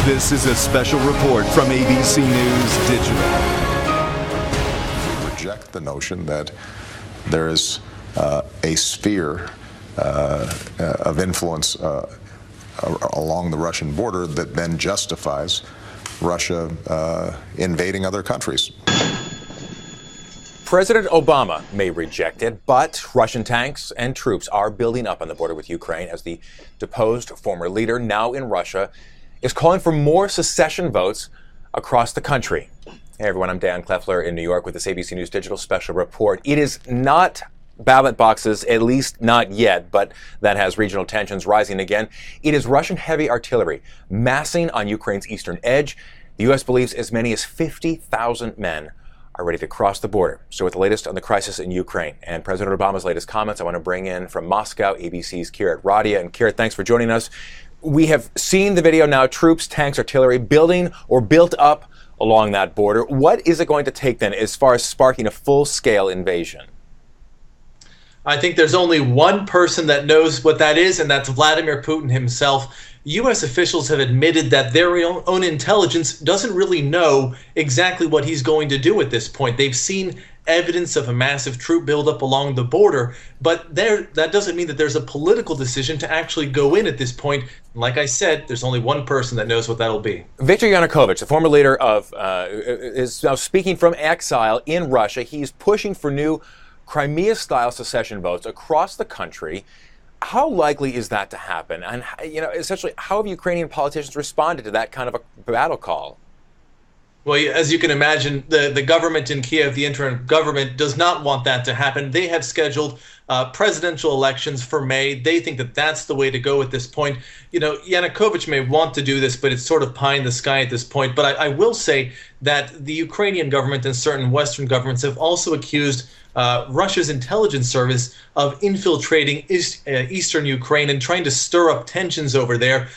This is a special report from ABC News Digital. We reject the notion that there is a sphere of influence along the Russian border that then justifies Russia invading other countries. President Obama may reject it, but Russian tanks and troops are building up on the border with Ukraine as the deposed former leader, now in Russia, is calling for more secession votes across the country. Hey everyone, I'm Dan Kleffler in New York with this ABC News Digital special report. It is not ballot boxes, at least not yet, but that has regional tensions rising again. It is Russian heavy artillery massing on Ukraine's eastern edge. The U.S. believes as many as 50,000 men are ready to cross the border. So with the latest on the crisis in Ukraine and President Obama's latest comments, I want to bring in from Moscow, ABC's Kirat Radia. And Kirat, thanks for joining us. We have seen the video now, troops, tanks, artillery building or built up along that border. What is it going to take then as far as sparking a full-scale invasion? I think there's only one person that knows what that is, and that's Vladimir Putin himself. U.S. officials have admitted that their own intelligence doesn't really know exactly what he's going to do at this point. They've seen evidence of a massive troop buildup along the border, but that doesn't mean that there's a political decision to actually go in at this point. Like I said, there's only one person that knows what that'll be. Viktor Yanukovych, the former leader of, is now speaking from exile in Russia. He's pushing for new Crimea-style secession votes across the country. How likely is that to happen? And, essentially, how have Ukrainian politicians responded to that kind of a battle call? Well, as you can imagine, the government in Kiev, the interim government, does not want that to happen. They have scheduled presidential elections for May. They think that that's the way to go at this point. Yanukovych may want to do this, but it's sort of pie in the sky at this point. But I will say that the Ukrainian government and certain Western governments have also accused Russia's intelligence service of infiltrating eastern Ukraine and trying to stir up tensions over there.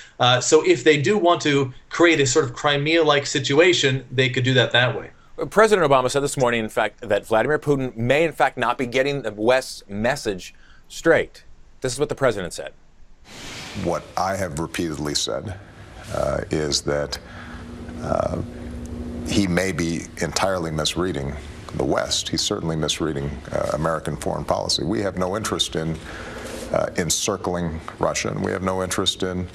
So if they do want to create a sort of Crimea-like situation, they could do that way. President Obama said this morning, in fact, that Vladimir Putin may, in fact, not be getting the West's message straight. This is what the president said. What I have repeatedly said is that he may be entirely misreading the West. He's certainly misreading American foreign policy. We have no interest in encircling Russia, and we have no interest in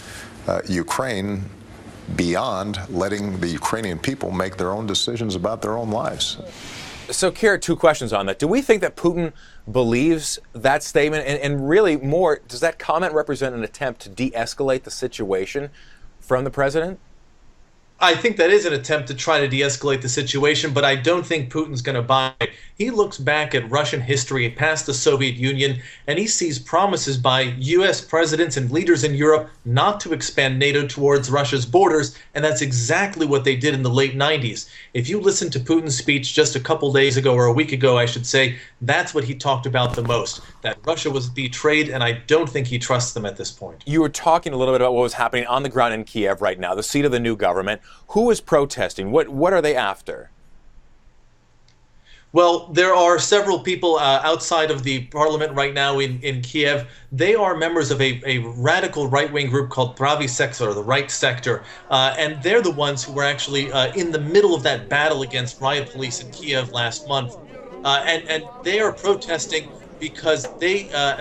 Ukraine beyond letting the Ukrainian people make their own decisions about their own lives. So, Kirat, two questions on that. Do we think that Putin believes that statement? And really more, does that comment represent an attempt to de-escalate the situation from the president? I think that is an attempt to try to de-escalate the situation, but I don't think Putin's going to buy it. He looks back at Russian history past the Soviet Union, and he sees promises by U.S. presidents and leaders in Europe not to expand NATO towards Russia's borders, and that's exactly what they did in the late 90s. If you listen to Putin's speech just a couple days ago, or a week ago, I should say, that's what he talked about the most, that Russia was betrayed, and I don't think he trusts them at this point. You were talking a little bit about what was happening on the ground in Kiev right now, the seat of the new government. Who is protesting? What are they after? Well, there are several people outside of the parliament right now in Kiev. They are members of a radical right-wing group called Pravy Sektor, the right sector, and they're the ones who were actually in the middle of that battle against riot police in Kiev last month. And they are protesting because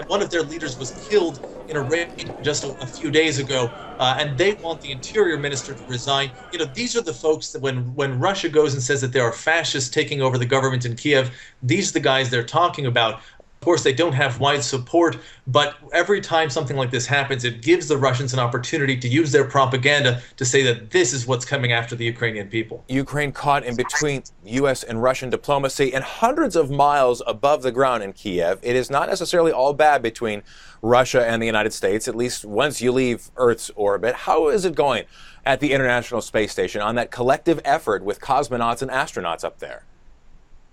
one of their leaders was killed in a raid just a few days ago, and they want the interior minister to resign. These are the folks that when Russia goes and says that there are fascists taking over the government in Kiev, these are the guys they're talking about. Of course, they don't have wide support, but every time something like this happens, it gives the Russians an opportunity to use their propaganda to say that this is what's coming after the Ukrainian people. Ukraine caught in between U.S. and Russian diplomacy and hundreds of miles above the ground in Kiev. It is not necessarily all bad between Russia and the United States, at least once you leave Earth's orbit. How is it going at the International Space Station on that collective effort with cosmonauts and astronauts up there?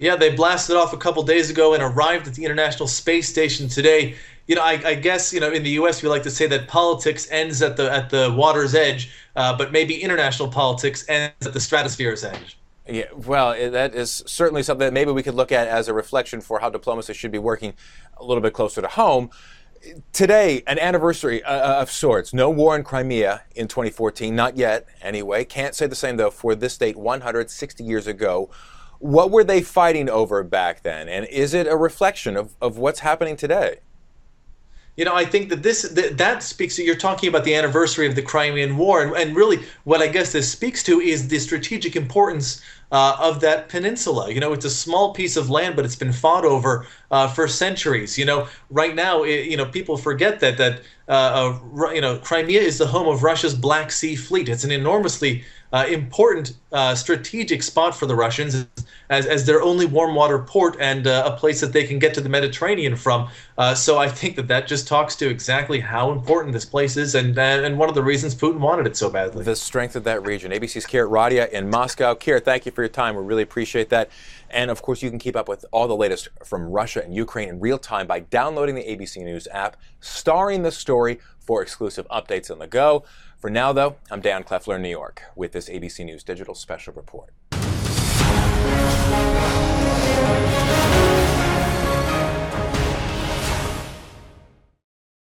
Yeah, they blasted off a couple days ago and arrived at the International Space Station today. I guess, in the U.S. we like to say that politics ends at the water's edge, but maybe international politics ends at the stratosphere's edge. Yeah, well, that is certainly something that maybe we could look at as a reflection for how diplomacy should be working a little bit closer to home. Today, an anniversary of sorts. No war in Crimea in 2014, not yet anyway. Can't say the same, though, for this date 160 years ago. What were they fighting over back then? And is it a reflection of what's happening today? I think that that speaks to, you're talking about the anniversary of the Crimean War, and really what I guess this speaks to is the strategic importance of that peninsula. It's a small piece of land, but it's been fought over for centuries. Right now, people forget that Crimea is the home of Russia's Black Sea Fleet. It's an enormously important strategic spot for the Russians as their only warm water port and a place that they can get to the Mediterranean from. So I think that just talks to exactly how important this place is and one of the reasons Putin wanted it so badly. The strength of that region. ABC's Kirat Radia in Moscow. Kirat, thank you for your time. We really appreciate that. And of course, you can keep up with all the latest from Russia and Ukraine in real time by downloading the ABC News app, starring the story for exclusive updates on the go. For now, though, I'm Dan Kleffler in New York with this ABC News Digital Special Report.